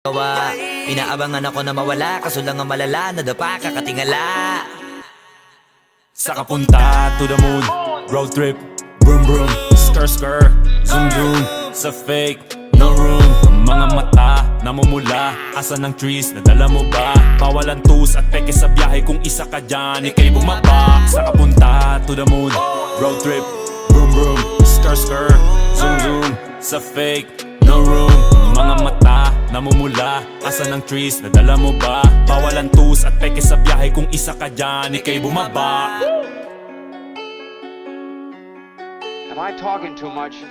gawa. Inaabangan ako na mawala, kaso lang ang malala, nadapa kakatingala. Sa kapunta to the moon, road trip, vroom vroom, skr skr, zoom zoom. Sa fake, no room. Mga mata, namumula, asa ng trees, nadala mo ba? Bawalan tus at peke sa biyahe, kung isa ka dyan, ika'y bumaba. Sa kapunta to the moon, road trip, vroom vroom, skr skr, zoom zoom. Sa fake, no room. Mga mata, namumula, asa ng trees, nadala mo ba? Bawalan tus at peke sa biyahe, kung isa ka dyan, ika'y bumaba. Am I talking too much?